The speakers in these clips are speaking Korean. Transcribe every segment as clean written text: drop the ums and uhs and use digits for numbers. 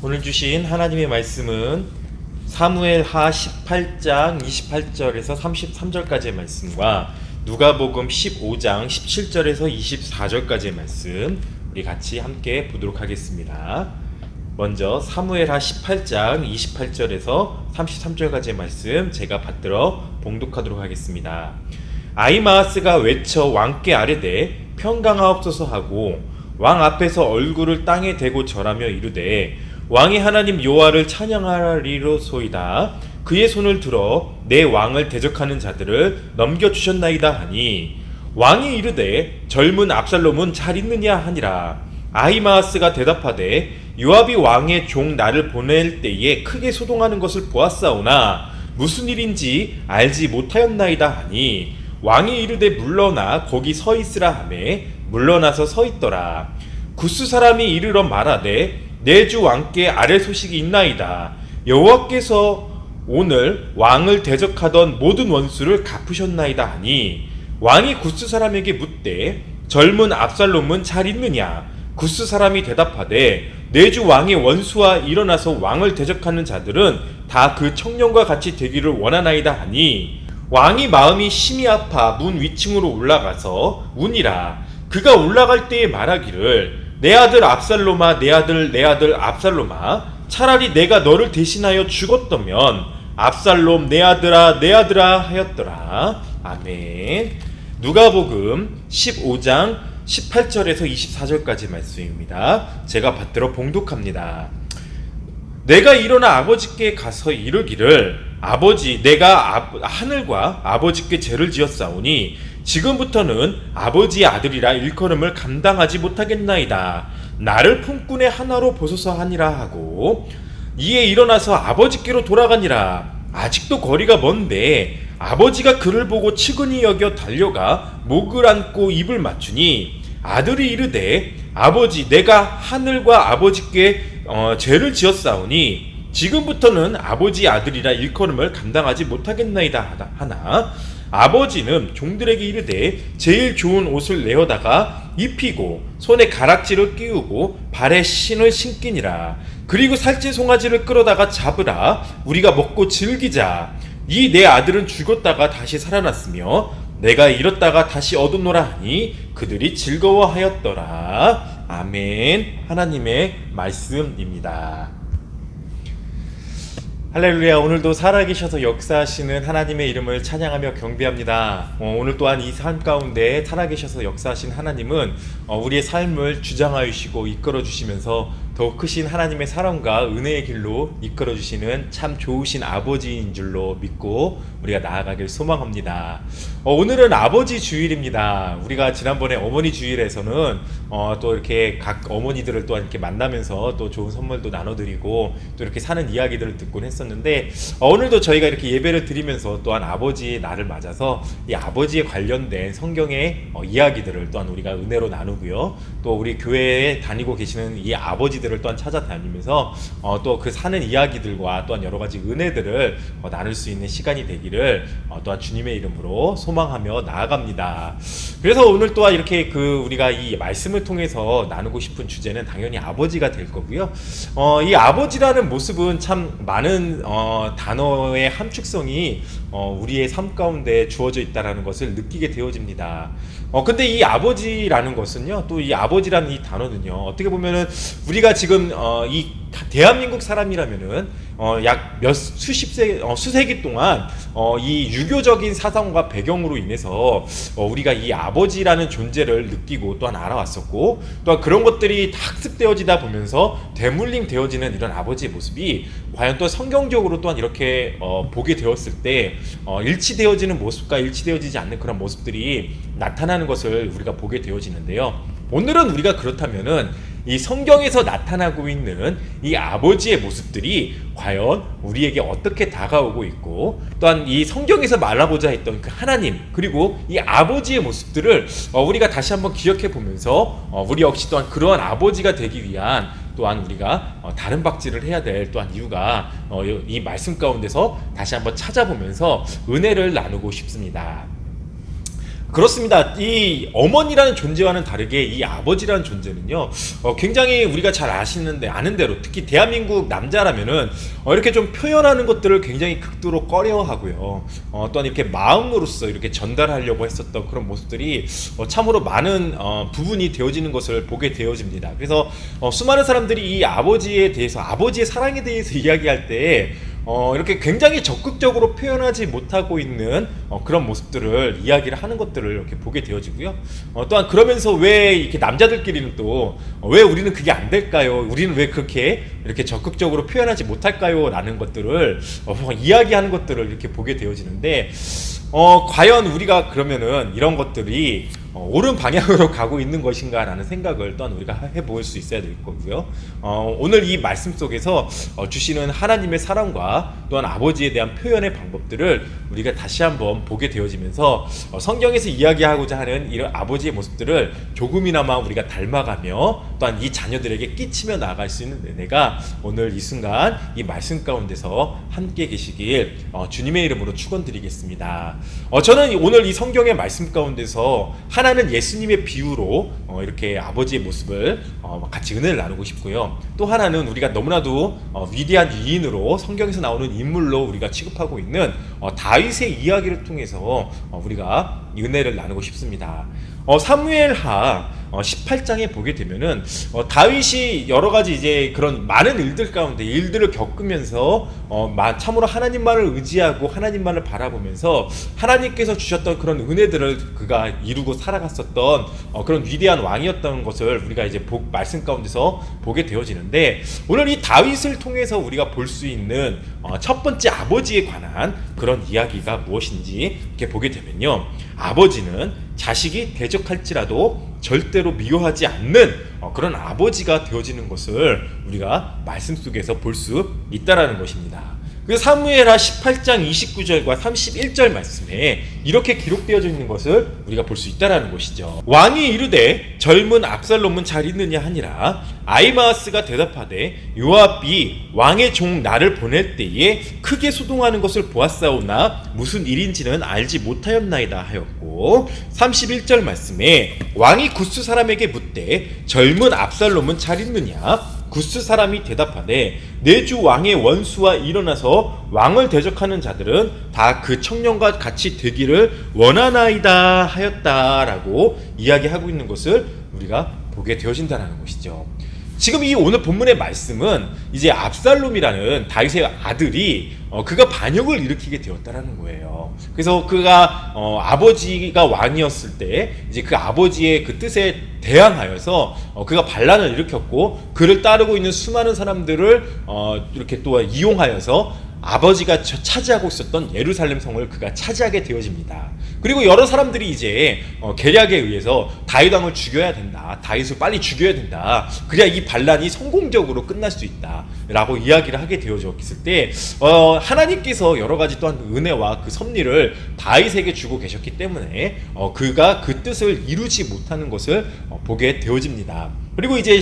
오늘 주신 하나님의 말씀은 사무엘하 18장 28절에서 33절까지의 말씀과 누가복음 15장 17절에서 24절까지의 말씀 우리 같이 함께 보도록 하겠습니다. 먼저 사무엘하 18장 28절에서 33절까지의 말씀 제가 받들어 봉독하도록 하겠습니다. 아히마아스가 외쳐 왕께 아뢰되 평강하옵소서 하고 왕 앞에서 얼굴을 땅에 대고 절하며 이르되 왕의 하나님 여호와를 찬양하리로소이다. 그의 손을 들어 내 왕을 대적하는 자들을 넘겨주셨나이다 하니 왕이 이르되 젊은 압살롬은 잘 있느냐 하니라. 아히마아스가 대답하되 요압이 왕의 종 나를 보낼 때에 크게 소동하는 것을 보았사오나 무슨 일인지 알지 못하였나이다 하니 왕이 이르되 물러나 거기 서 있으라 하매 물러나서 서 있더라. 구스 사람이 이르러 말하되 내 주 왕께 아뢰 소식이 있나이다. 여호와께서 오늘 왕을 대적하던 모든 원수를 갚으셨나이다 하니 왕이 구스 사람에게 묻되 젊은 압살롬은 잘 있느냐? 구스 사람이 대답하되 내 주 왕의 원수와 일어나서 왕을 대적하는 자들은 다 그 청년과 같이 되기를 원하나이다 하니 왕이 마음이 심히 아파 문 위층으로 올라가서 우니라. 그가 올라갈 때에 말하기를 내 아들 압살롬아 내 아들 압살롬아 차라리 내가 너를 대신하여 죽었다면 압살롬 내 아들아 하였더라. 아멘. 누가복음 15장 18절에서 24절까지 말씀입니다. 제가 받들어 봉독합니다. 내가 일어나 아버지께 가서 이르기를 아버지 내가 하늘과 아버지께 죄를 지었사오니 지금부터는 아버지의 아들이라 일컬음을 감당하지 못하겠나이다. 나를 품꾼의 하나로 보소서 하니라 하고 이에 일어나서 아버지께로 돌아가니라. 아직도 거리가 먼데 아버지가 그를 보고 측은히 여겨 달려가 목을 안고 입을 맞추니 아들이 이르되 아버지 내가 하늘과 아버지께 죄를 지었사오니 지금부터는 아버지의 아들이라 일컬음을 감당하지 못하겠나이다 하나 아버지는 종들에게 이르되 제일 좋은 옷을 내어다가 입히고 손에 가락지를 끼우고 발에 신을 신기니라. 그리고 살찐 송아지를 끌어다가 잡으라. 우리가 먹고 즐기자. 이 내 아들은 죽었다가 다시 살아났으며 내가 잃었다가 다시 얻었노라 하니 그들이 즐거워하였더라. 아멘. 하나님의 말씀입니다. 할렐루야. 오늘도 살아계셔서 역사하시는 하나님의 이름을 찬양하며 경배합니다. 오늘 또한 이 삶 가운데 살아계셔서 역사하신 하나님은 우리의 삶을 주장하시고 이끌어주시면서 더욱 크신 하나님의 사랑과 은혜의 길로 이끌어주시는 참 좋으신 아버지인 줄로 믿고 우리가 나아가길 소망합니다. 오늘은 아버지 주일입니다. 우리가 지난번에 어머니 주일에서는 또 이렇게 각 어머니들을 또 이렇게 만나면서 또 좋은 선물도 나눠드리고 또 이렇게 사는 이야기들을 듣곤 했었는데 오늘도 저희가 이렇게 예배를 드리면서 또한 아버지의 날을 맞아서 이 아버지에 관련된 성경의 이야기들을 또한 우리가 은혜로 나누고요. 또 우리 교회에 다니고 계시는 이 아버지들을 또한 찾아다니면서 또 그 사는 이야기들과 또한 여러 가지 은혜들을 나눌 수 있는 시간이 되기를 또한 주님의 이름으로 소망하며 나아갑니다. 그래서 오늘 또한 이렇게 우리가 이 말씀을 통해서 나누고 싶은 주제는 당연히 아버지가 될 거고요. 이 아버지라는 모습은 참 많은 단어의 함축성이 우리의 삶 가운데 주어져 있다는 것을 느끼게 되어집니다. 근데 이 아버지라는 것은요, 또 이 아버지라는 이 단어는요, 어떻게 보면은 우리가 지금 이 대한민국 사람이라면은 약 수세기 동안 이 유교적인 사상과 배경으로 인해서 우리가 이 아버지라는 존재를 느끼고 또한 알아왔었고 또한 그런 것들이 학습되어지다 보면서 되물림 되어지는 이런 아버지의 모습이 과연 또 성경적으로 또한 이렇게 보게 되었을 때 일치되어지는 모습과 일치되어지지 않는 그런 모습들이 나타나는 것을 우리가 보게 되어지는데요. 오늘은 우리가 그렇다면은 이 성경에서 나타나고 있는 이 아버지의 모습들이 과연 우리에게 어떻게 다가오고 있고 또한 이 성경에서 말하고자 했던 그 하나님 그리고 이 아버지의 모습들을 우리가 다시 한번 기억해 보면서 우리 역시 또한 그러한 아버지가 되기 위한 또한 우리가 다른 박질을 해야 될 또한 이유가 이 말씀 가운데서 다시 한번 찾아보면서 은혜를 나누고 싶습니다. 그렇습니다. 이 어머니라는 존재와는 다르게 이 아버지라는 존재는요, 굉장히 우리가 잘 아는 대로 특히 대한민국 남자라면은 이렇게 좀 표현하는 것들을 굉장히 극도로 꺼려하고요. 또한 이렇게 마음으로써 이렇게 전달하려고 했었던 그런 모습들이 참으로 많은 부분이 되어지는 것을 보게 되어집니다. 그래서 수많은 사람들이 이 아버지에 대해서, 아버지의 사랑에 대해서 이야기할 때 이렇게 굉장히 적극적으로 표현하지 못하고 있는 그런 모습들을 이야기를 하는 것들을 이렇게 보게 되어지고요. 또한 그러면서 왜 이렇게 남자들끼리는 또 왜 우리는 그게 안 될까요? 우리는 왜 그렇게 이렇게 적극적으로 표현하지 못할까요? 라는 것들을 이야기하는 것들을 이렇게 보게 되어지는데 과연 우리가 그러면은 이런 것들이 옳은 방향으로 가고 있는 것인가 라는 생각을 또한 우리가 해볼 수 있어야 될 거고요. 오늘 이 말씀 속에서 주시는 하나님의 사랑과 또한 아버지에 대한 표현의 방법들을 우리가 다시 한번 보게 되어지면서 성경에서 이야기하고자 하는 이런 아버지의 모습들을 조금이나마 우리가 닮아가며 또한 이 자녀들에게 끼치며 나아갈 수 있는 은혜가 오늘 이 순간 이 말씀 가운데서 함께 계시길 주님의 이름으로 축원드리겠습니다. 저는 오늘 이 성경의 말씀 가운데서 하나는 예수님의 비유로 이렇게 아버지의 모습을 같이 은혜를 나누고 싶고요. 또 하나는 우리가 너무나도 위대한 위인으로 성경에서 나오는 인물로 우리가 취급하고 있는 다윗의 이야기를 통해서 우리가 은혜를 나누고 싶습니다. 사무엘하 18장에 보게 되면은 다윗이 여러 가지 이제 그런 많은 일들 가운데 일들을 겪으면서 참으로 하나님만을 의지하고 하나님만을 바라보면서 하나님께서 주셨던 그런 은혜들을 그가 이루고 살아갔었던 그런 위대한 왕이었던 것을 우리가 이제 말씀 가운데서 보게 되어지는데, 오늘 이 다윗을 통해서 우리가 볼 수 있는 첫 번째 아버지에 관한 그런 이야기가 무엇인지 이렇게 보게 되면요, 아버지는 자식이 대적할지라도 절대로 미워하지 않는 그런 아버지가 되어지는 것을 우리가 말씀 속에서 볼 수 있다라는 것입니다. 그래서 사무엘하 18장 29절과 31절 말씀에 이렇게 기록되어져 있는 것을 우리가 볼 수 있다라는 것이죠. 왕이 이르되 젊은 압살롬은 잘 있느냐 하니라. 아히마아스가 대답하되 요압이 왕의 종 나를 보낼 때에 크게 소동하는 것을 보았사오나 무슨 일인지는 알지 못하였나이다 하였고, 31절 말씀에 왕이 구스 사람에게 묻되 젊은 압살롬은 잘 있느냐. 구스 사람이 대답하되 내 주 왕의 원수와 일어나서 왕을 대적하는 자들은 다 그 청년과 같이 되기를 원하나이다 하였다라고 이야기하고 있는 것을 우리가 보게 되어진다는 것이죠. 지금 이 오늘 본문의 말씀은 이제 압살롬이라는 다윗의 아들이 그가 반역을 일으키게 되었다라는 거예요. 그래서 그가 아버지가 왕이었을 때 이제 그 아버지의 그 뜻에 대항하여서 그가 반란을 일으켰고, 그를 따르고 있는 수많은 사람들을 이렇게 또 이용하여서 아버지가 차지하고 있었던 예루살렘 성을 그가 차지하게 되어집니다. 그리고 여러 사람들이 이제 계략에 의해서 다윗 왕을 죽여야 된다, 다윗을 빨리 죽여야 된다, 그래야 이 반란이 성공적으로 끝날 수 있다 라고 이야기를 하게 되어졌을 때 하나님께서 여러 가지 또한 은혜와 그 섭리를 다윗에게 주고 계셨기 때문에 그가 그 뜻을 이루지 못하는 것을 보게 되어집니다. 그리고 이제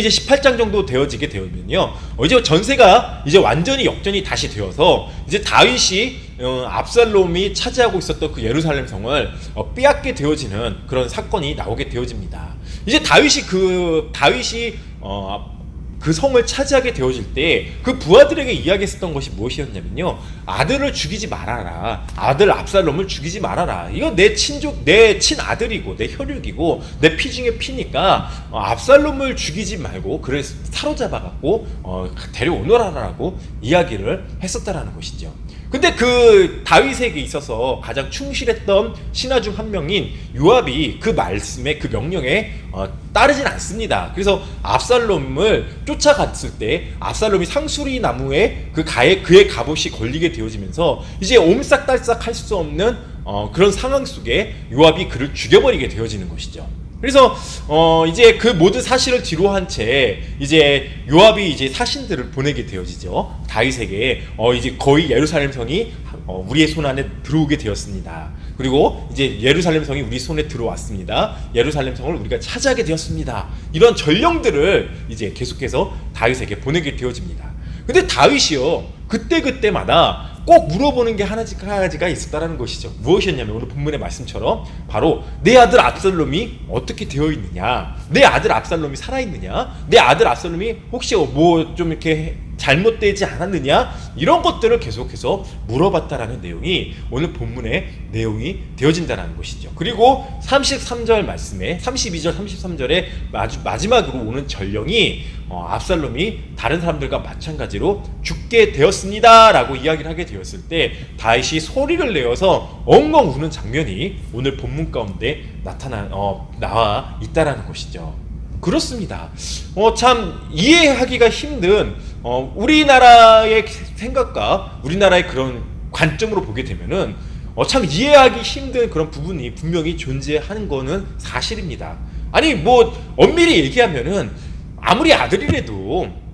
18장 정도 되어지게 되면요, 이제 전세가 이제 완전히 역전이 다시 되어서 이제 다윗이 압살롬이 차지하고 있었던 그 예루살렘 성을 빼앗게 되어지는 그런 사건이 나오게 되어집니다. 이제 다윗이 그 성을 차지하게 되어질 때 그 부하들에게 이야기했었던 것이 무엇이었냐면요, 아들을 죽이지 말아라, 아들 압살롬을 죽이지 말아라, 이거 내 친족, 내 친아들이고 내 혈육이고 내 피 중에 피니까 압살롬을 죽이지 말고 그를 사로잡아갖고 데려오너라라고 이야기를 했었다라는 것이죠. 근데 그 다윗에게 있어서 가장 충실했던 신하 중 한 명인 요압이 그 말씀에, 그 명령에 따르진 않습니다. 그래서 압살롬을 쫓아갔을 때 압살롬이 상수리 나무에 그의 갑옷이 걸리게 되어지면서 이제 옴싹달싹 할 수 없는 그런 상황 속에 요압이 그를 죽여버리게 되어지는 것이죠. 그래서 이제 그 모든 사실을 뒤로한 채 이제 요압이 이제 사신들을 보내게 되어지죠. 다윗에게 이제 거의 예루살렘 성이 우리의 손 안에 들어오게 되었습니다. 그리고 이제 예루살렘 성이 우리 손에 들어왔습니다. 예루살렘 성을 우리가 차지하게 되었습니다. 이런 전령들을 이제 계속해서 다윗에게 보내게 되어집니다. 근데 다윗이요, 그때마다 꼭 물어보는 게 하나가 있었다라는 것이죠. 무엇이었냐면 오늘 본문의 말씀처럼 바로 내 아들 압살롬이 어떻게 되어 있느냐, 내 아들 압살롬이 살아있느냐, 내 아들 압살롬이 혹시 뭐 좀 이렇게 잘못되지 않았느냐, 이런 것들을 계속해서 물어봤다라는 내용이 오늘 본문의 내용이 되어진다는 것이죠. 그리고 33절 말씀에 32절 33절에 마지막으로 오는 전령이 압살롬이 다른 사람들과 마찬가지로 죽게 되었습니다 라고 이야기를 하게 되었을 때 다윗이 소리를 내어서 엉엉 우는 장면이 오늘 본문 가운데 나와 있다라는 것이죠. 그렇습니다. 참 이해하기가 힘든 우리나라의 생각과 우리나라의 그런 관점으로 보게 되면은 참 이해하기 힘든 그런 부분이 분명히 존재하는 거는 사실입니다. 아니 뭐 엄밀히 얘기하면은 아무리 아들이라도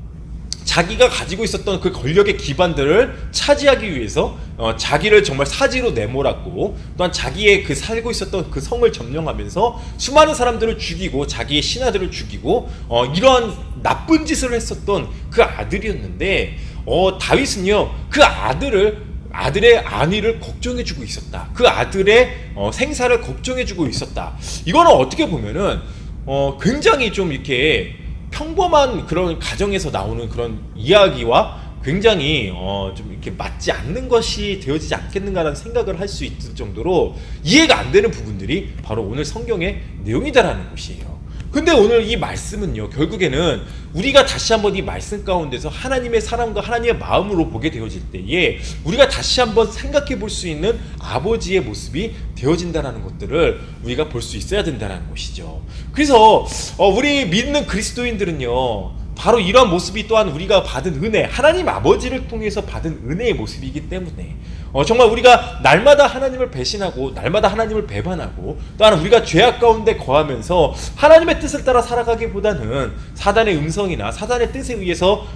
자기가 가지고 있었던 그 권력의 기반들을 차지하기 위해서 자기를 정말 사지로 내몰았고 또한 자기의 그 살고 있었던 그 성을 점령하면서 수많은 사람들을 죽이고 자기의 신하들을 죽이고 이러한 나쁜 짓을 했었던 그 아들이었는데 다윗은요 그 아들의 안위를 걱정해주고 있었다. 그 아들의 생사를 걱정해주고 있었다. 이거는 어떻게 보면은 굉장히 좀 이렇게 평범한 그런 가정에서 나오는 그런 이야기와 굉장히 좀 이렇게 맞지 않는 것이 되어지지 않겠는가라는 생각을 할 수 있을 정도로 이해가 안 되는 부분들이 바로 오늘 성경의 내용이다라는 것이에요. 근데 오늘 이 말씀은요 결국에는 우리가 다시 한번 이 말씀 가운데서 하나님의 사랑과 하나님의 마음으로 보게 되어질 때에 우리가 다시 한번 생각해 볼 수 있는 아버지의 모습이 되어진다는 것들을 우리가 볼 수 있어야 된다는 것이죠. 그래서 우리 믿는 그리스도인들은요 바로 이러한 모습이 또한 우리가 받은 은혜, 하나님 아버지를 통해서 받은 은혜의 모습이기 때문에 정말 우리가 날마다 하나님을 배신하고 날마다 하나님을 배반하고 또한 우리가 죄악 가운데 거하면서 하나님의 뜻을 따라 살아가기보다는 사단의 음성이나 사단의 뜻에 의해서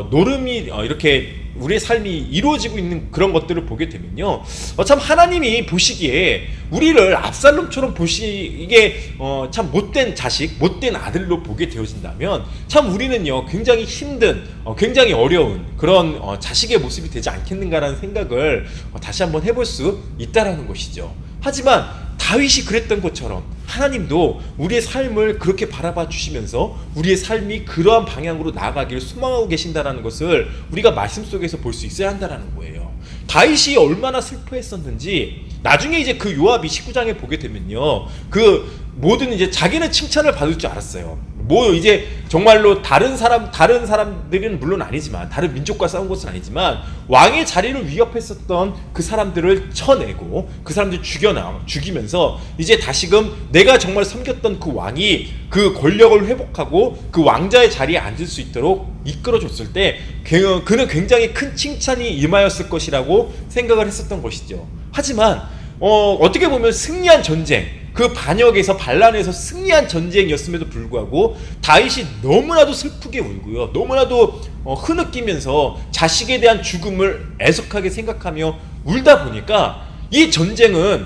노름이 이렇게 우리의 삶이 이루어지고 있는 그런 것들을 보게 되면요 참 하나님이 보시기에 우리를 압살롬처럼 보시기에 참 못된 자식, 못된 아들로 보게 되어진다면 참 우리는요 굉장히 힘든 굉장히 어려운 그런 자식의 모습이 되지 않겠는가라는 생각을 다시 한번 해볼 수 있다라는 것이죠. 하지만 다윗이 그랬던 것처럼 하나님도 우리의 삶을 그렇게 바라봐 주시면서 우리의 삶이 그러한 방향으로 나아가기를 소망하고 계신다는 것을 우리가 말씀 속에서 볼 수 있어야 한다는 거예요. 다윗이 얼마나 슬퍼했었는지 나중에 이제 그 요압이 19장에 보게 되면요 그 모든 이제 자기는 칭찬을 받을 줄 알았어요. 뭐 이제 정말로 다른 사람들은 물론 아니지만 다른 민족과 싸운 것은 아니지만 왕의 자리를 위협했었던 그 사람들을 쳐내고 그 사람들 죽이면서 이제 다시금 내가 정말 섬겼던 그 왕이 그 권력을 회복하고 그 왕자의 자리에 앉을 수 있도록 이끌어줬을 때 그는 굉장히 큰 칭찬이 임하였을 것이라고 생각을 했었던 것이죠. 하지만 어떻게 보면 승리한 전쟁, 그 반역에서 반란에서 승리한 전쟁이었음에도 불구하고 다윗이 너무나도 슬프게 울고요 너무나도 흐느끼면서 자식에 대한 죽음을 애석하게 생각하며 울다 보니까 이 전쟁은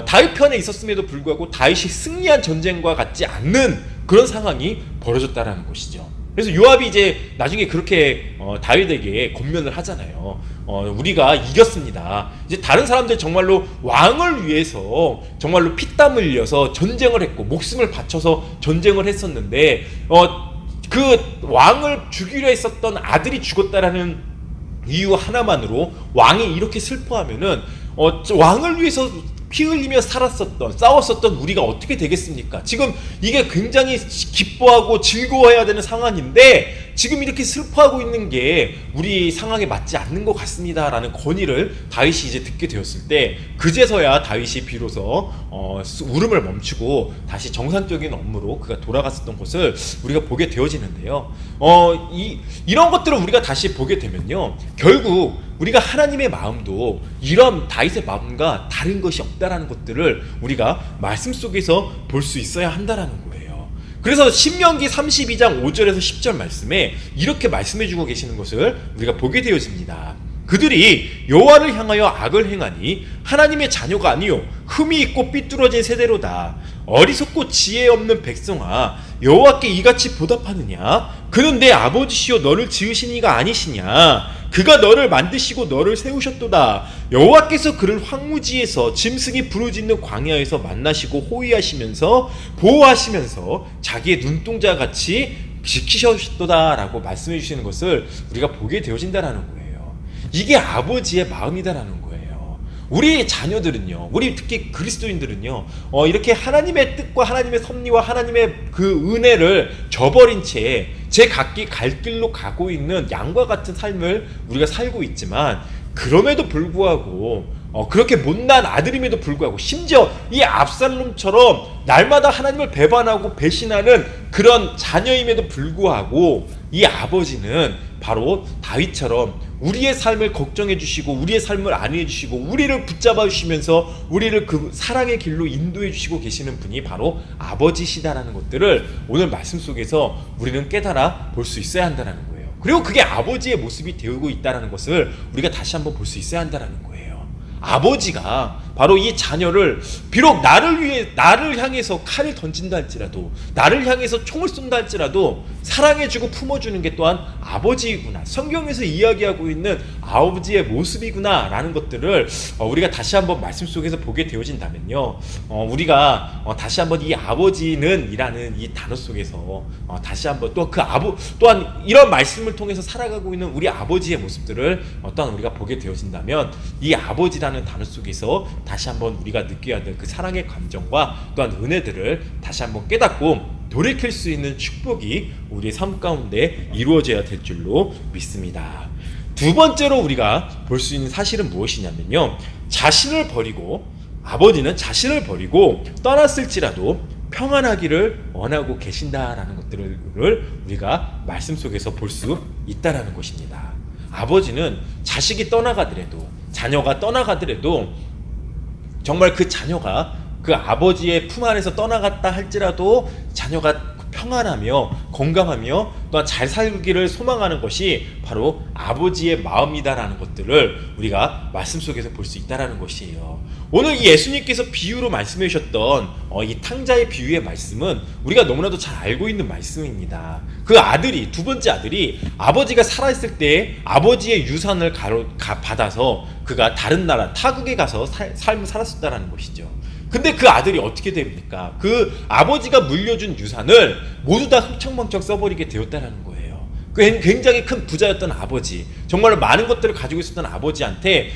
다윗 편에 있었음에도 불구하고 다윗이 승리한 전쟁과 같지 않는 그런 상황이 벌어졌다라는 것이죠. 그래서 요압이 이제 나중에 그렇게 다윗에게 권면을 하잖아요. 우리가 이겼습니다. 이제 다른 사람들 정말로 왕을 위해서 정말로 피땀 흘려서 전쟁을 했고 목숨을 바쳐서 전쟁을 했었는데 그 왕을 죽이려 했었던 아들이 죽었다라는 이유 하나만으로 왕이 이렇게 슬퍼하면은 왕을 위해서 피 흘리며 싸웠었던 우리가 어떻게 되겠습니까? 지금 이게 굉장히 기뻐하고 즐거워해야 되는 상황인데 지금 이렇게 슬퍼하고 있는 게 우리 상황에 맞지 않는 것 같습니다 라는 건의를 다윗이 이제 듣게 되었을 때 그제서야 다윗이 비로소 울음을 멈추고 다시 정상적인 업무로 그가 돌아갔었던 것을 우리가 보게 되어지는데요. 이런 것들을 우리가 다시 보게 되면요 결국 우리가 하나님의 마음도 이런 다윗의 마음과 다른 것이 없다라는 것들을 우리가 말씀 속에서 볼 수 있어야 한다라는 거예요. 그래서 신명기 32장 5절에서 10절 말씀에 이렇게 말씀해 주고 계시는 것을 우리가 보게 되어집니다. 그들이 여호와를 향하여 악을 행하니 하나님의 자녀가 아니요 흠이 있고 삐뚤어진 세대로다. 어리석고 지혜 없는 백성아 여호와께 이같이 보답하느냐? 그는 내 아버지시요 너를 지으신 이가 아니시냐? 그가 너를 만드시고 너를 세우셨도다. 여호와께서 그를 황무지에서 짐승이 부르짖는 광야에서 만나시고 호위하시면서 보호하시면서 자기의 눈동자 같이 지키셨도다 라고 말씀해 주시는 것을 우리가 보게 되어진다라는 거예요. 이게 아버지의 마음이다라는 거예요. 우리 자녀들은요, 우리 특히 그리스도인들은요, 이렇게 하나님의 뜻과 하나님의 섭리와 하나님의 그 은혜를 저버린 채 제 각기 갈 길로 가고 있는 양과 같은 삶을 우리가 살고 있지만, 그럼에도 불구하고 그렇게 못난 아들임에도 불구하고 심지어 이 압살롬처럼 날마다 하나님을 배반하고 배신하는 그런 자녀임에도 불구하고 이 아버지는 바로 다윗처럼 우리의 삶을 걱정해 주시고 우리의 삶을 안위해 주시고 우리를 붙잡아 주시면서 우리를 그 사랑의 길로 인도해 주시고 계시는 분이 바로 아버지시다라는 것들을 오늘 말씀 속에서 우리는 깨달아 볼 수 있어야 한다는 거예요. 그리고 그게 아버지의 모습이 되고 있다는 것을 우리가 다시 한번 볼 수 있어야 한다는 거예요. 아버지가 바로 이 자녀를 비록 나를 향해서 칼을 던진다 할지라도, 나를 향해서 총을 쏜다 할지라도 사랑해주고 품어주는 게 또한 아버지이구나, 성경에서 이야기하고 있는 아버지의 모습이구나 라는 것들을 우리가 다시 한번 말씀 속에서 보게 되어진다면요, 우리가 다시 한번 이 아버지는 이라는 이 단어 속에서 다시 한번 또 또한 이런 말씀을 통해서 살아가고 있는 우리 아버지의 모습들을 또한 우리가 보게 되어진다면, 이 아버지라는 단어 속에서 다시 한번 우리가 느껴야 될 그 사랑의 감정과 또한 은혜들을 다시 한번 깨닫고 돌이킬 수 있는 축복이 우리의 삶 가운데 이루어져야 될 줄로 믿습니다. 두 번째로 우리가 볼 수 있는 사실은 무엇이냐면요, 아버지는 자신을 버리고 떠났을지라도 평안하기를 원하고 계신다라는 것들을 우리가 말씀 속에서 볼 수 있다라는 것입니다. 아버지는 자식이 떠나가더라도, 자녀가 떠나가더라도 정말 그 자녀가 그 아버지의 품 안에서 떠나갔다 할지라도 자녀가 평안하며 건강하며 또한 잘 살기를 소망하는 것이 바로 아버지의 마음이다라는 것들을 우리가 말씀 속에서 볼 수 있다라는 것이에요. 오늘 이 예수님께서 비유로 말씀해 주셨던 이 탕자의 비유의 말씀은 우리가 너무나도 잘 알고 있는 말씀입니다. 그 아들이, 두 번째 아들이 아버지가 살아있을 때 아버지의 유산을 받아서 그가 다른 나라 타국에 가서 삶을 살았었다라는 것이죠. 근데 그 아들이 어떻게 됩니까? 그 아버지가 물려준 유산을 모두 다 흥청망청 써버리게 되었다는 거예요. 그 굉장히 큰 부자였던 아버지, 정말로 많은 것들을 가지고 있었던 아버지한테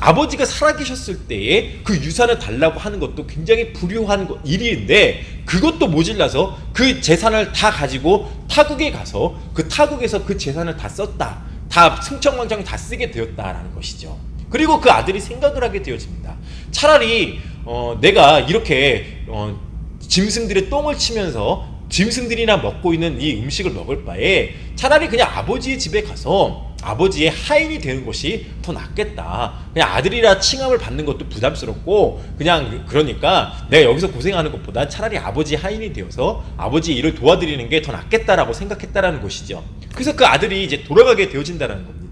아버지가 살아계셨을 때에 그 유산을 달라고 하는 것도 굉장히 불효한 일인데, 그것도 모질라서 그 재산을 다 가지고 타국에 가서 그 타국에서 그 재산을 다 썼다, 다 흥청망청 다 쓰게 되었다라는 것이죠. 그리고 그 아들이 생각을 하게 되어집니다. 차라리 내가 이렇게 짐승들의 똥을 치면서 짐승들이나 먹고 있는 이 음식을 먹을 바에 차라리 그냥 아버지의 집에 가서 아버지의 하인이 되는 것이 더 낫겠다. 그냥 아들이라 칭함을 받는 것도 부담스럽고, 그러니까 내가 여기서 고생하는 것보다 차라리 아버지의 하인이 되어서 아버지의 일을 도와드리는 게 더 낫겠다라고 생각했다라는 것이죠. 그래서 그 아들이 이제 돌아가게 되어진다는 겁니다.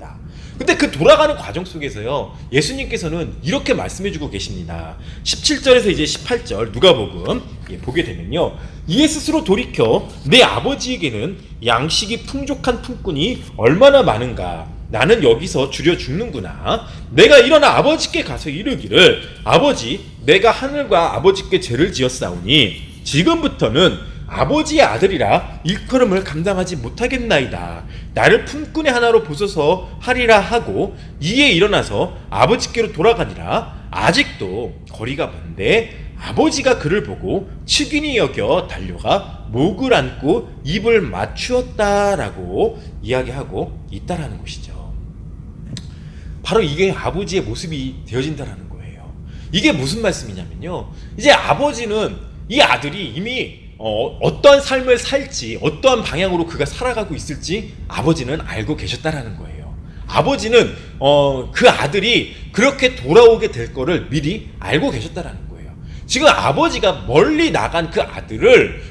근데 그 돌아가는 과정 속에서요, 예수님께서는 이렇게 말씀해주고 계십니다. 17절에서 이제 18절 누가복음 보게 되면요, 이에 스스로 돌이켜 내 아버지에게는 양식이 풍족한 품꾼이 얼마나 많은가, 나는 여기서 줄여 죽는구나. 내가 일어나 아버지께 가서 이르기를, 아버지, 내가 하늘과 아버지께 죄를 지었사오니 지금부터는 아버지의 아들이라 일컬음을 감당하지 못하겠나이다. 나를 품꾼의 하나로 보소서 하리라 하고 이에 일어나서 아버지께로 돌아가니라. 아직도 거리가 먼데 아버지가 그를 보고 측은히 여겨 달려가 목을 안고 입을 맞추었다라고 이야기하고 있다라는 것이죠. 바로 이게 아버지의 모습이 되어진다라는 거예요. 이게 무슨 말씀이냐면요, 이제 아버지는 이 아들이 이미 어떠한 삶을 살지, 어떠한 방향으로 그가 살아가고 있을지 아버지는 알고 계셨다라는 거예요. 아버지는 그 아들이 그렇게 돌아오게 될 거를 미리 알고 계셨다라는 거예요. 지금 아버지가 멀리 나간 그 아들을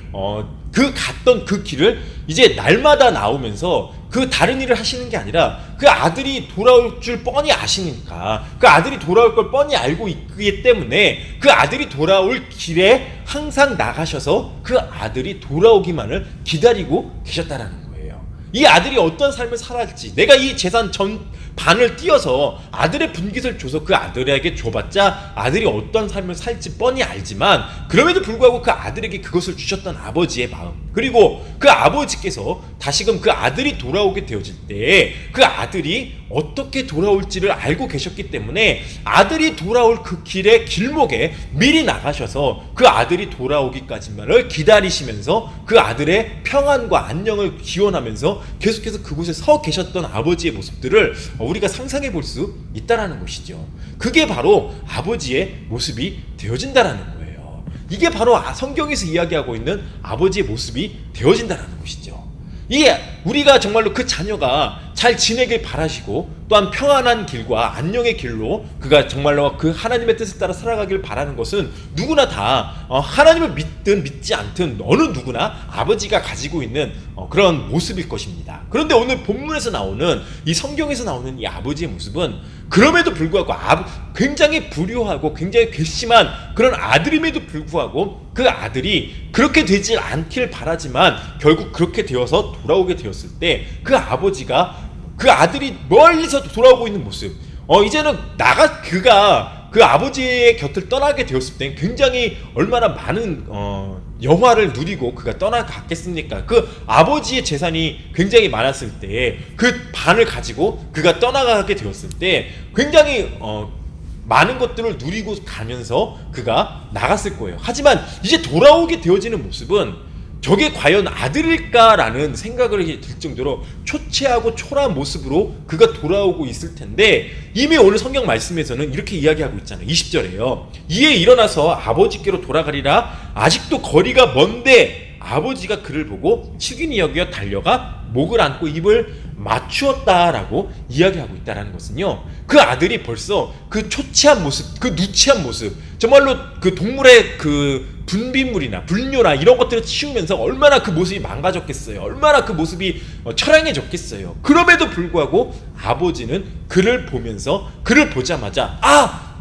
갔던 그 길을 이제 날마다 나오면서 그 다른 일을 하시는 게 아니라 그 아들이 돌아올 줄 뻔히 아시니까, 그 아들이 돌아올 걸 뻔히 알고 있기 때문에 그 아들이 돌아올 길에 항상 나가셔서 그 아들이 돌아오기만을 기다리고 계셨다라는 거예요. 이 아들이 어떤 삶을 살았지, 내가 이 재산 전 반을 띄어서 아들의 분깃을 줘서 그 아들에게 줘봤자 아들이 어떤 삶을 살지 뻔히 알지만, 그럼에도 불구하고 그 아들에게 그것을 주셨던 아버지의 마음, 그리고 그 아버지께서 다시금 그 아들이 돌아오게 되어질 때 그 아들이 어떻게 돌아올지를 알고 계셨기 때문에 아들이 돌아올 그 길의 길목에 미리 나가셔서 그 아들이 돌아오기까지만을 기다리시면서 그 아들의 평안과 안녕을 기원하면서 계속해서 그곳에 서 계셨던 아버지의 모습들을 우리가 상상해 볼 수 있다라는 것이죠. 그게 바로 아버지의 모습이 되어진다라는 거예요. 이게 바로 성경에서 이야기하고 있는 아버지의 모습이 되어진다라는 것이죠. 이게 우리가 정말로 그 자녀가 잘 지내길 바라시고 또한 평안한 길과 안녕의 길로 그가 정말로 그 하나님의 뜻을 따라 살아가길 바라는 것은 누구나 다 하나님을 믿든 믿지 않든 어느 누구나 아버지가 가지고 있는 그런 모습일 것입니다. 그런데 오늘 본문에서 나오는 이 성경에서 나오는 이 아버지의 모습은 그럼에도 불구하고 굉장히 불효하고 굉장히 괘씸한 그런 아들임에도 불구하고 그 아들이 그렇게 되지 않길 바라지만 결국 그렇게 되어서 돌아오게 되었을 때 그 아버지가 그 아들이 멀리서 돌아오고 있는 모습, 이제는 그가 그 아버지의 곁을 떠나게 되었을 때 굉장히 얼마나 많은 영화를 누리고 그가 떠나갔겠습니까? 그 아버지의 재산이 굉장히 많았을 때 그 반을 가지고 그가 떠나가게 되었을 때 굉장히 많은 것들을 누리고 가면서 그가 나갔을 거예요. 하지만 이제 돌아오게 되어지는 모습은 저게 과연 아들일까라는 생각을 들 정도로 초췌하고 초라한 모습으로 그가 돌아오고 있을 텐데, 이미 오늘 성경 말씀에서는 이렇게 이야기하고 있잖아요. 20절에요. 이에 일어나서 아버지께로 돌아가리라. 아직도 거리가 먼데 아버지가 그를 보고 치근히 여겨 달려가 목을 안고 입을 맞추었다라고 이야기하고 있다는 것은요, 그 아들이 벌써 그 초췌한 모습, 그 누치한 모습, 정말로 그 동물의 그 분비물이나 분뇨나 이런 것들을 치우면서 얼마나 그 모습이 망가졌겠어요. 얼마나 그 모습이 처량해졌겠어요. 그럼에도 불구하고 아버지는 그를 보면서, 그를 보자마자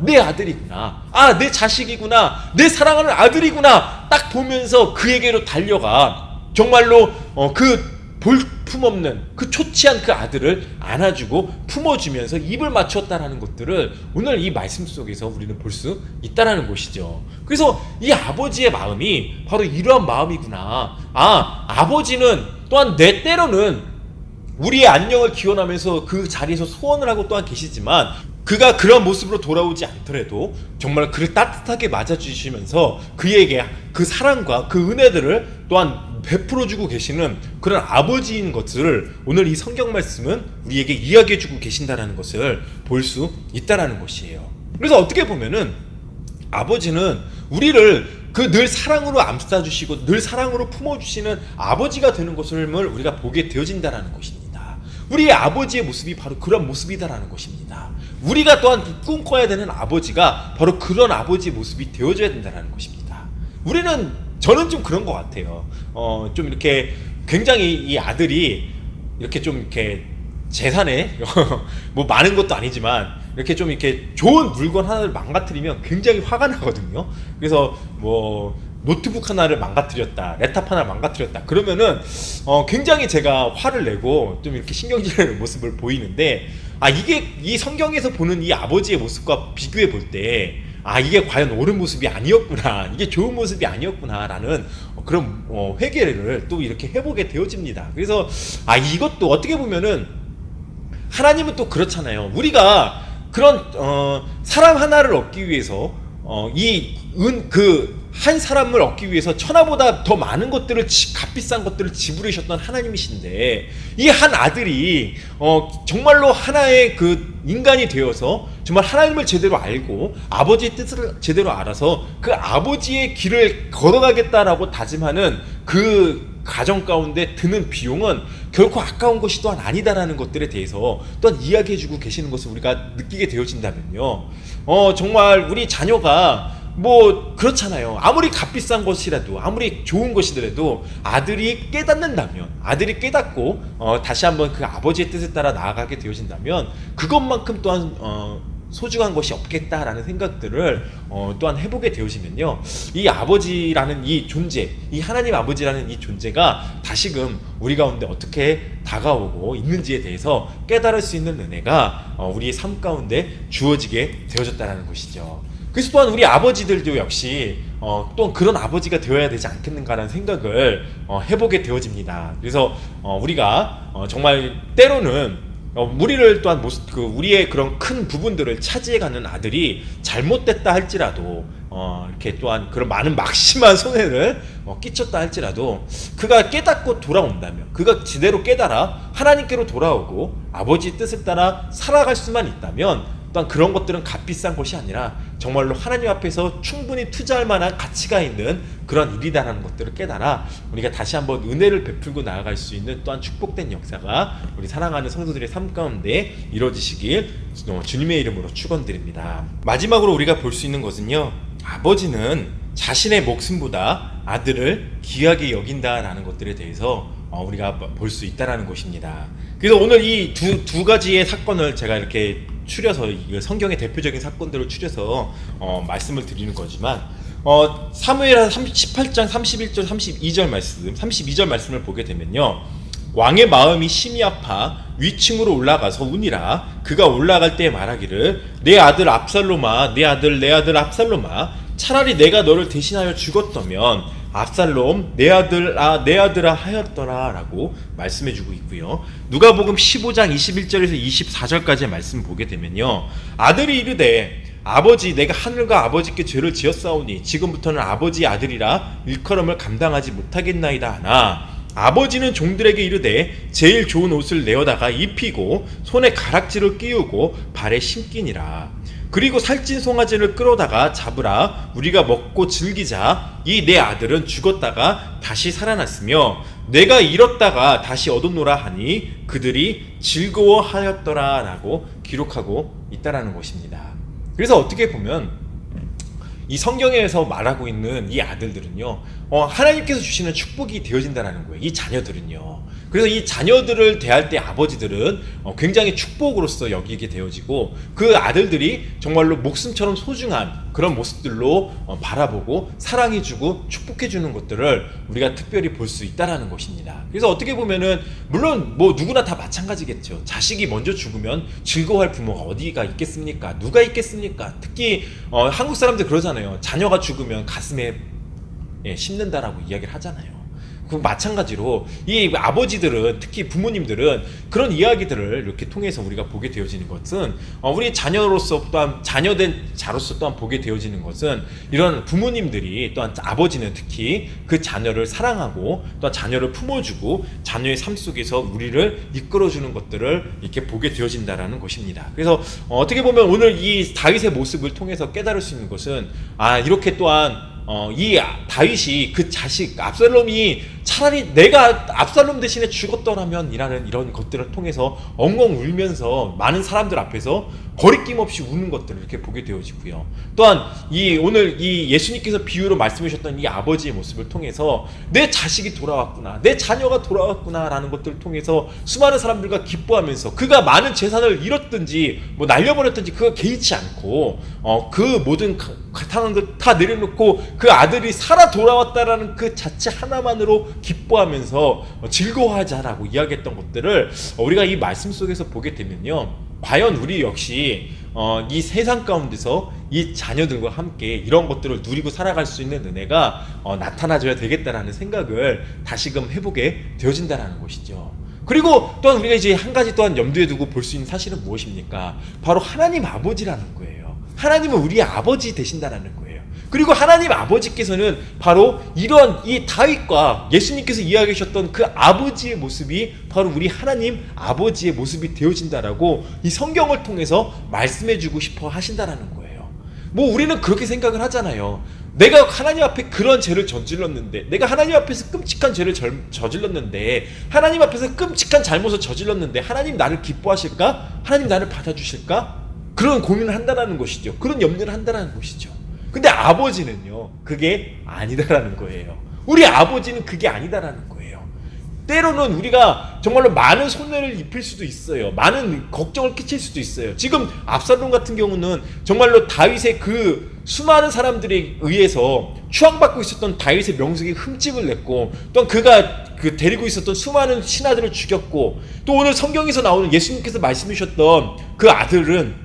내 아들이구나, 내 자식이구나, 내 사랑하는 아들이구나 딱 보면서 그에게로 달려가 정말로 그 볼품없는 그 초췌한 그 아들을 안아주고 품어주면서 입을 맞췄다라는 것들을 오늘 이 말씀 속에서 우리는 볼 수 있다라는 것이죠. 그래서 이 아버지의 마음이 바로 이러한 마음이구나. 아버지는 또한 때로는 우리의 안녕을 기원하면서 그 자리에서 소원을 하고 또한 계시지만, 그가 그런 모습으로 돌아오지 않더라도 정말 그를 따뜻하게 맞아주시면서 그에게 그 사랑과 그 은혜들을 또한 베풀어주고 계시는 그런 아버지인 것을 오늘 이 성경 말씀은 우리에게 이야기해주고 계신다는 것을 볼 수 있다는 것이에요. 그래서 어떻게 보면은 아버지는 우리를 그 늘 사랑으로 암싸주시고 늘 사랑으로 품어주시는 아버지가 되는 것을 우리가 보게 되어진다는 것입니다. 우리의 아버지의 모습이 바로 그런 모습이다라는 것입니다. 우리가 또한 꿈꿔야 되는 아버지가 바로 그런 아버지의 모습이 되어줘야 된다는 것입니다. 저는 좀 그런 것 같아요. 좀 이렇게 굉장히 이 아들이 이렇게 좀 이렇게 재산에 뭐 많은 것도 아니지만 이렇게 좀 이렇게 좋은 물건 하나를 망가뜨리면 굉장히 화가 나거든요. 그래서 뭐 노트북 하나를 망가뜨렸다, 랩탑 하나를 망가뜨렸다 그러면은 굉장히 제가 화를 내고 좀 이렇게 신경질내는 모습을 보이는데, 이게 이 성경에서 보는 이 아버지의 모습과 비교해 볼 때 이게 과연 옳은 모습이 아니었구나, 이게 좋은 모습이 아니었구나라는 그런 회개를 또 이렇게 해보게 되어집니다. 그래서 이것도 어떻게 보면은 하나님은 또 그렇잖아요. 우리가 그런 사람 하나를 얻기 위해서 한 사람을 얻기 위해서 천하보다 더 많은 것들을 값비싼 것들을 지불하셨던 하나님이신데, 이 한 아들이 정말로 하나의 그 인간이 되어서 정말 하나님을 제대로 알고 아버지의 뜻을 제대로 알아서 그 아버지의 길을 걸어가겠다라고 다짐하는 그 가정 가운데 드는 비용은 결코 아까운 것이 또한 아니다라는 것들에 대해서 또한 이야기해주고 계시는 것을 우리가 느끼게 되어진다면요, 정말 우리 자녀가 뭐 그렇잖아요. 아무리 값비싼 것이라도 아무리 좋은 것이더라도 아들이 깨닫는다면, 아들이 깨닫고 다시 한번 그 아버지의 뜻에 따라 나아가게 되어진다면 그것만큼 또한 소중한 것이 없겠다라는 생각들을 또한 해보게 되어지면요, 이 아버지라는 이 존재, 이 하나님 아버지라는 이 존재가 다시금 우리 가운데 어떻게 다가오고 있는지에 대해서 깨달을 수 있는 은혜가 우리의 삶 가운데 주어지게 되어졌다는 것이죠. 그래서 또한 우리 아버지들도 역시 또한 그런 아버지가 되어야 되지 않겠는가라는 생각을 해보게 되어집니다. 그래서 우리가 정말 때로는 우리를 또한 우리의 그런 큰 부분들을 차지해가는 아들이 잘못됐다 할지라도 이렇게 또한 그런 많은 막심한 손해를 끼쳤다 할지라도 그가 깨닫고 돌아온다면, 그가 제대로 깨달아 하나님께로 돌아오고 아버지의 뜻을 따라 살아갈 수만 있다면, 또한 그런 것들은 값비싼 것이 아니라 정말로 하나님 앞에서 충분히 투자할 만한 가치가 있는 그런 일이다라는 것들을 깨달아 우리가 다시 한번 은혜를 베풀고 나아갈 수 있는 또한 축복된 역사가 우리 사랑하는 성도들의 삶 가운데 이루어지시길 주님의 이름으로 축원드립니다. 마지막으로 우리가 볼 수 있는 것은요, 아버지는 자신의 목숨보다 아들을 귀하게 여긴다라는 것들에 대해서 우리가 볼 수 있다라는 것입니다. 그래서 오늘 이 두 가지의 사건을 제가 이렇게 추려서 성경의 대표적인 사건들을 추려서 말씀을 드리는 거지만, 사무엘하 18장 31절 32절 말씀을 보게 되면요, 왕의 마음이 심히 아파 위층으로 올라가서 우니라. 그가 올라갈 때 말하기를, 내 아들 압살롬아, 내 아들 압살롬아, 차라리 내가 너를 대신하여 죽었다면 압살롬 내 아들아 하였더라 라고 말씀해주고 있고요. 누가복음 15장 21절에서 24절까지의 말씀 보게 되면요, 아들이 이르되 아버지, 내가 하늘과 아버지께 죄를 지었사오니 지금부터는 아버지의 아들이라 일컬음을 감당하지 못하겠나이다 하나, 아버지는 종들에게 이르되 제일 좋은 옷을 내어다가 입히고 손에 가락지를 끼우고 발에 신기니라. 그리고 살찐 송아지를 끌어다가 잡으라. 우리가 먹고 즐기자. 이 내 아들은 죽었다가 다시 살아났으며 내가 잃었다가 다시 얻었노라 하니 그들이 즐거워하였더라 라고 기록하고 있다라는 것입니다. 그래서 어떻게 보면 이 성경에서 말하고 있는 이 아들들은요, 하나님께서 주시는 축복이 되어진다는 거예요. 이 자녀들은요. 그래서 이 자녀들을 대할 때 아버지들은 굉장히 축복으로서 여기게 되어지고, 그 아들들이 정말로 목숨처럼 소중한 그런 모습들로 바라보고 사랑해주고 축복해주는 것들을 우리가 특별히 볼 수 있다는 것입니다. 그래서 어떻게 보면은 물론 뭐 누구나 다 마찬가지겠죠. 자식이 먼저 죽으면 즐거워할 부모가 어디가 있겠습니까? 누가 있겠습니까? 특히 한국 사람들 그러잖아요. 자녀가 죽으면 가슴에 심는다라고 이야기를 하잖아요. 그 마찬가지로 이 아버지들은, 특히 부모님들은 그런 이야기들을 이렇게 통해서 우리가 보게 되어지는 것은, 우리 자녀로서 또한 자녀된 자로서 또한 보게 되어지는 것은, 이런 부모님들이 또한 아버지는 특히 그 자녀를 사랑하고 또한 자녀를 품어주고 자녀의 삶 속에서 우리를 이끌어주는 것들을 이렇게 보게 되어진다라는 것입니다. 그래서 어떻게 보면 오늘 이 다윗의 모습을 통해서 깨달을 수 있는 것은, 이렇게 또한 이 다윗이 그 자식 압살롬이 차라리 내가 압살롬 대신에 죽었더라면 이라는 이런 것들을 통해서 엉엉 울면서 많은 사람들 앞에서 거리낌 없이 우는 것들을 이렇게 보게 되어지고요. 또한 오늘 이 예수님께서 비유로 말씀해 주셨던 이 아버지의 모습을 통해서 내 자식이 돌아왔구나, 내 자녀가 돌아왔구나 라는 것들을 통해서 수많은 사람들과 기뻐하면서, 그가 많은 재산을 잃었든지 뭐 날려버렸든지 그가 개의치 않고 그 모든 상황들 다 내려놓고 그 아들이 살아 돌아왔다라는 그 자체 하나만으로 기뻐하면서 즐거워하자라고 이야기했던 것들을 우리가 이 말씀 속에서 보게 되면요, 과연 우리 역시 이 세상 가운데서 이 자녀들과 함께 이런 것들을 누리고 살아갈 수 있는 은혜가 나타나줘야 되겠다라는 생각을 다시금 해보게 되어진다라는 것이죠. 그리고 또한 우리가 이제 한 가지 또한 염두에 두고 볼 수 있는 사실은 무엇입니까? 바로 하나님 아버지라는 거예요. 하나님은 우리의 아버지 되신다라는 거예요. 그리고 하나님 아버지께서는 바로 이런 이 다윗과 예수님께서 이야기하셨던 그 아버지의 모습이 바로 우리 하나님 아버지의 모습이 되어진다라고 이 성경을 통해서 말씀해주고 싶어 하신다라는 거예요. 뭐 우리는 그렇게 생각을 하잖아요. 내가 하나님 앞에 그런 죄를 저질렀는데, 내가 하나님 앞에서 끔찍한 죄를 저질렀는데, 하나님 앞에서 끔찍한 잘못을 저질렀는데 하나님 나를 기뻐하실까? 하나님 나를 받아주실까? 그런 고민을 한다는 것이죠. 그런 염려를 한다는 것이죠. 근데 아버지는요, 그게 아니다라는 거예요. 우리 아버지는 그게 아니다라는 거예요. 때로는 우리가 정말로 많은 손해를 입힐 수도 있어요. 많은 걱정을 끼칠 수도 있어요. 지금 압살롬 같은 경우는 정말로 다윗의 그 수많은 사람들에 의해서 추앙받고 있었던 다윗의 명성에 흠집을 냈고, 또한 그가 데리고 있었던 수많은 신하들을 죽였고, 또 오늘 성경에서 나오는 예수님께서 말씀해 주셨던 그 아들은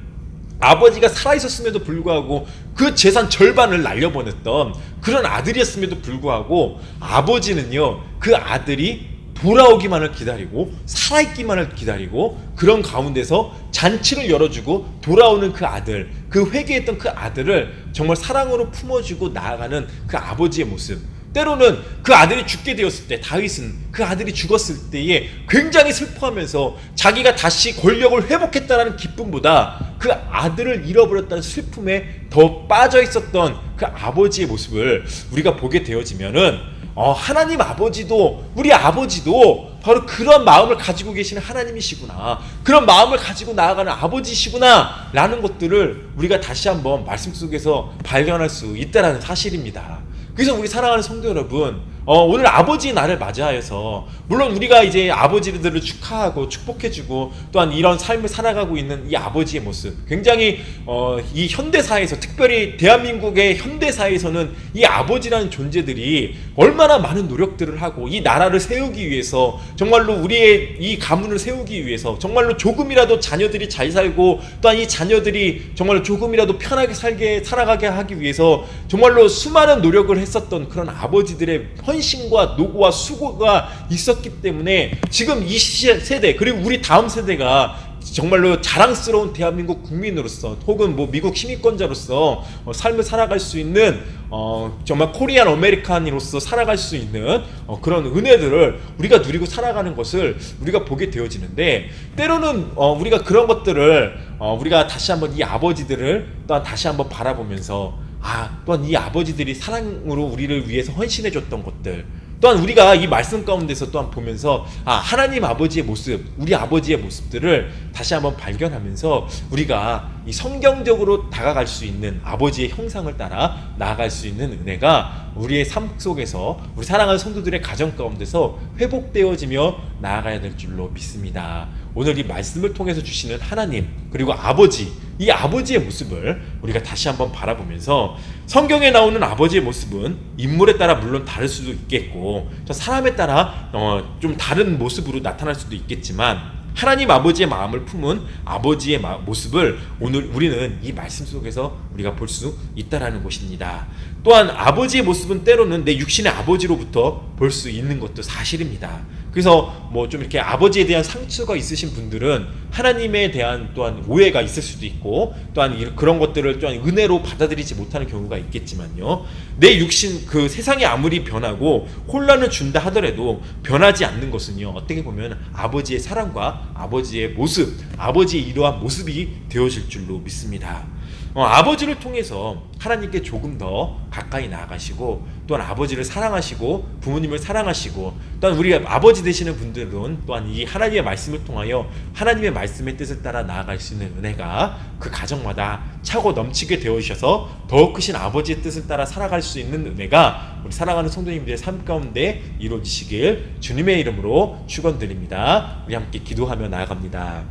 아버지가 살아있었음에도 불구하고 그 재산 절반을 날려보냈던 그런 아들이었음에도 불구하고 아버지는요, 그 아들이 돌아오기만을 기다리고 살아있기만을 기다리고 그런 가운데서 잔치를 열어주고 돌아오는 그 아들, 그 회개했던 그 아들을 정말 사랑으로 품어주고 나아가는 그 아버지의 모습. 때로는 그 아들이 죽게 되었을 때, 다윗은 그 아들이 죽었을 때에 굉장히 슬퍼하면서 자기가 다시 권력을 회복했다는 기쁨보다 그 아들을 잃어버렸다는 슬픔에 더 빠져 있었던 그 아버지의 모습을 우리가 보게 되어지면은 하나님 아버지도, 우리 아버지도 바로 그런 마음을 가지고 계시는 하나님이시구나, 그런 마음을 가지고 나아가는 아버지시구나 라는 것들을 우리가 다시 한번 말씀 속에서 발견할 수 있다는 사실입니다. 그래서 우리 사랑하는 성도 여러분, 오늘 아버지의 날을 맞이하여서 물론 우리가 이제 아버지들을 축하하고 축복해주고 또한 이런 삶을 살아가고 있는 이 아버지의 모습, 굉장히 이 현대사에서, 특별히 대한민국의 현대사에서는 이 아버지라는 존재들이 얼마나 많은 노력들을 하고 이 나라를 세우기 위해서, 정말로 우리의 이 가문을 세우기 위해서, 정말로 조금이라도 자녀들이 잘 살고 또한 이 자녀들이 정말로 조금이라도 편하게 살아가게 하기 위해서 정말로 수많은 노력을 했었던 그런 아버지들의 헌신과 노고와 수고가 있었기 때문에 지금 이 세대, 그리고 우리 다음 세대가 정말로 자랑스러운 대한민국 국민으로서, 혹은 뭐 미국 시민권자로서 삶을 살아갈 수 있는 정말 코리안 아메리칸으로서 살아갈 수 있는 그런 은혜들을 우리가 누리고 살아가는 것을 우리가 보게 되어지는데, 때로는 우리가 그런 것들을 우리가 다시 한번 이 아버지들을 또한 다시 한번 바라보면서, 또한 이 아버지들이 사랑으로 우리를 위해서 헌신해줬던 것들, 또한 우리가 이 말씀 가운데서 또한 보면서 하나님 아버지의 모습, 우리 아버지의 모습들을 다시 한번 발견하면서 우리가 이 성경적으로 다가갈 수 있는 아버지의 형상을 따라 나아갈 수 있는 은혜가 우리의 삶 속에서, 우리 사랑하는 성도들의 가정 가운데서 회복되어지며 나아가야 될 줄로 믿습니다. 오늘 이 말씀을 통해서 주시는 하나님, 그리고 아버지, 이 아버지의 모습을 우리가 다시 한번 바라보면서, 성경에 나오는 아버지의 모습은 인물에 따라 물론 다를 수도 있겠고 사람에 따라 좀 다른 모습으로 나타날 수도 있겠지만, 하나님 아버지의 마음을 품은 아버지의 모습을 오늘 우리는 이 말씀 속에서 우리가 볼 수 있다라는 것입니다. 또한 아버지의 모습은 때로는 내 육신의 아버지로부터 볼 수 있는 것도 사실입니다. 그래서 뭐 좀 이렇게 아버지에 대한 상처가 있으신 분들은 하나님에 대한 또한 오해가 있을 수도 있고, 또한 그런 것들을 또한 은혜로 받아들이지 못하는 경우가 있겠지만요, 내 육신, 그 세상이 아무리 변하고 혼란을 준다 하더라도 변하지 않는 것은요, 어떻게 보면 아버지의 사랑과 아버지의 모습, 아버지의 이러한 모습이 되어질 줄로 믿습니다. 아버지를 통해서 하나님께 조금 더 가까이 나아가시고, 또한 아버지를 사랑하시고 부모님을 사랑하시고, 또한 우리 아버지 되시는 분들은 또한 이 하나님의 말씀을 통하여 하나님의 말씀의 뜻을 따라 나아갈 수 있는 은혜가 그 가정마다 차고 넘치게 되어 주셔서 더욱 크신 아버지의 뜻을 따라 살아갈 수 있는 은혜가 우리 사랑하는 성도님들의 삶 가운데 이루어지시길 주님의 이름으로 축원드립니다. 우리 함께 기도하며 나아갑니다.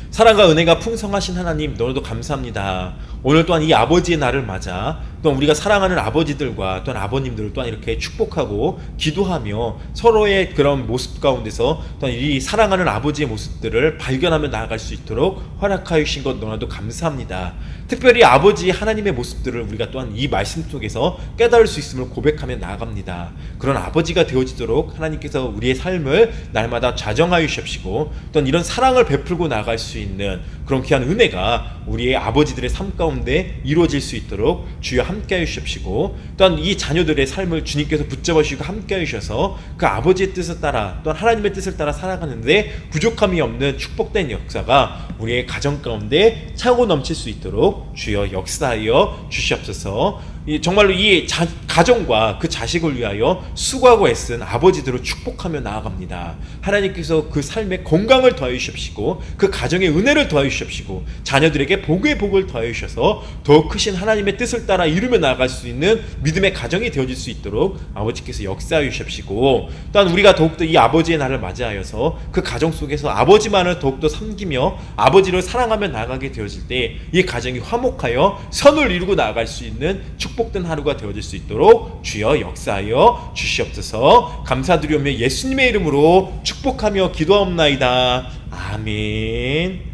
사랑과 은혜가 풍성하신 하나님, 너무도 감사합니다. 오늘 또한 이 아버지의 날을 맞아 또한 우리가 사랑하는 아버지들과 또한 아버님들을 또한 이렇게 축복하고 기도하며 서로의 그런 모습 가운데서 또한 이 사랑하는 아버지의 모습들을 발견하며 나아갈 수 있도록 허락하여 주신 것 너무나도 감사합니다. 특별히 아버지 하나님의 모습들을 우리가 또한 이 말씀 속에서 깨달을 수 있음을 고백하며 나아갑니다. 그런 아버지가 되어지도록 하나님께서 우리의 삶을 날마다 좌정하여 주십시고, 또한 이런 사랑을 베풀고 나아갈 수 있는 그런 귀한 은혜가 우리의 아버지들의 삶 가운데 이루어질 수 있도록 주여 함께하여 주십시고, 또한 이 자녀들의 삶을 주님께서 붙잡아 주시고 함께하여 주셔서 그 아버지의 뜻을 따라 또한 하나님의 뜻을 따라 살아가는데 부족함이 없는 축복된 역사가 우리의 가정 가운데 차고 넘칠 수 있도록 주여 역사하여 주시옵소서. 정말로 이 가정과 그 자식을 위하여 수고하고 애쓴 아버지들을 축복하며 나아갑니다. 하나님께서 그 삶에 건강을 더하여 주십시고, 그 가정에 은혜를 더하여 주십시고, 자녀들에게 복의 복을 더하여 주셔서 더 크신 하나님의 뜻을 따라 이루며 나아갈 수 있는 믿음의 가정이 되어질 수 있도록 아버지께서 역사하여 주십시고, 또한 우리가 더욱더 이 아버지의 날을 맞이하여서 그 가정 속에서 아버지만을 더욱더 섬기며 아버지를 사랑하며 나아가게 되어질 때 이 가정이 화목하여 선을 이루고 나아갈 수 있는 축복된 하루가 되어질 수 있도록 주여 역사하여 주시옵소서. 감사드리오며 예수님의 이름으로 축복하며 기도하옵나이다. 아멘.